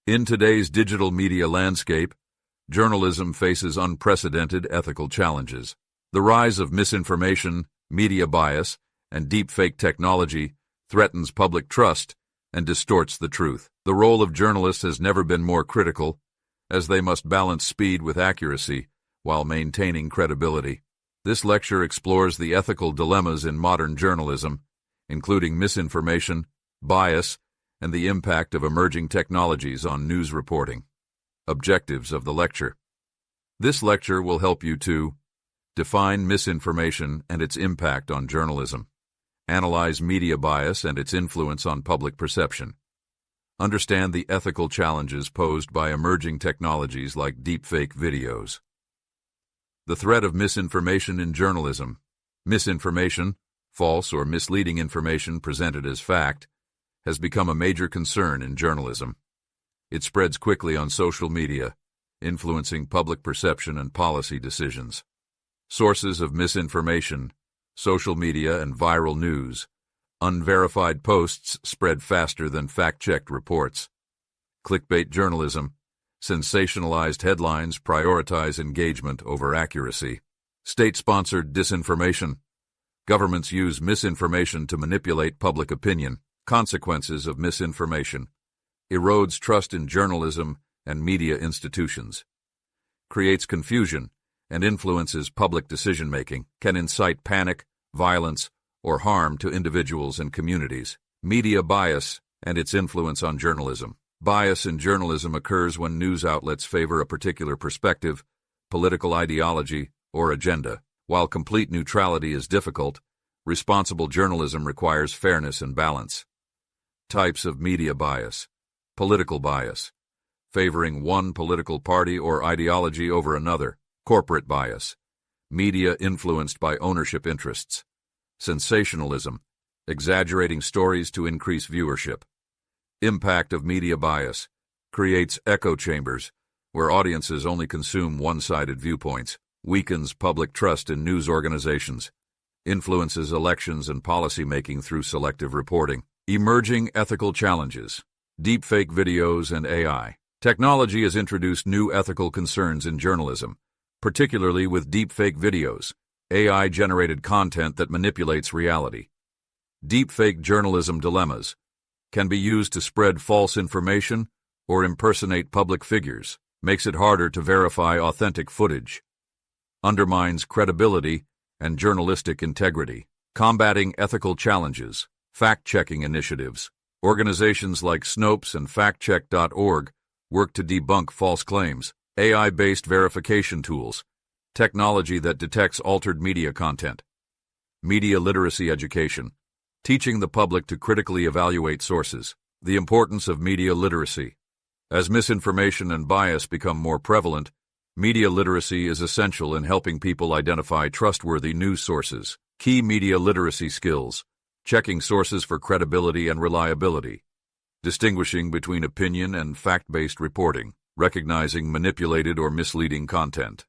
In today's digital media landscape, journalism faces unprecedented ethical challenges. The rise of misinformation, media bias, and deepfake technology threatens public trust and distorts the truth. The role of journalists has never been more critical, as they must balance speed with accuracy while maintaining credibility. This lecture explores the ethical dilemmas in modern journalism, including misinformation, bias, and the impact of emerging technologies on news reporting. Objectives of the lecture. This lecture will help you to define misinformation and its impact on journalism, analyze media bias and its influence on public perception, understand the ethical challenges posed by emerging technologies like deepfake videos. The threat of misinformation in journalism. Misinformation, false or misleading information presented as fact, has become a major concern in journalism. It spreads quickly on social media, influencing public perception and policy decisions. Sources of misinformation, social media and viral news. Unverified posts spread faster than fact-checked reports. Clickbait journalism. Sensationalized headlines prioritize engagement over accuracy. State-sponsored disinformation. Governments use misinformation to manipulate public opinion. Consequences of misinformation. Erodes trust in journalism and media institutions. Creates confusion and influences public decision-making. Can incite panic, violence, or harm to individuals and communities. Media bias and its influence on journalism. Bias in journalism occurs when news outlets favor a particular perspective, political ideology, or agenda. While complete neutrality is difficult, responsible journalism requires fairness and balance. Types of media bias. Political bias, favoring one political party or ideology over another. Corporate bias, media influenced by ownership interests. Sensationalism, exaggerating stories to increase viewership. Impact of media bias, creates echo chambers where audiences only consume one-sided viewpoints. Weakens public trust in news organizations. Influences elections and policy-making through selective reporting. Emerging ethical challenges. Deepfake videos and AI. Technology has introduced new ethical concerns in journalism, particularly with deepfake videos, AI-generated content that manipulates reality. Deepfake journalism dilemmas. Can be used to spread false information or impersonate public figures. Makes it harder to verify authentic footage. Undermines credibility and journalistic integrity. Combating ethical challenges. Fact-checking initiatives. Organizations like Snopes and factcheck.org work to debunk false claims. AI-based verification tools. Technology that detects altered media content. Media literacy education. Teaching the public to critically evaluate sources. The importance of media literacy. As misinformation and bias become more prevalent, media literacy is essential in helping people identify trustworthy news sources. Key media literacy skills. Checking sources for credibility and reliability. Distinguishing between opinion and fact-based reporting. Recognizing manipulated or misleading content.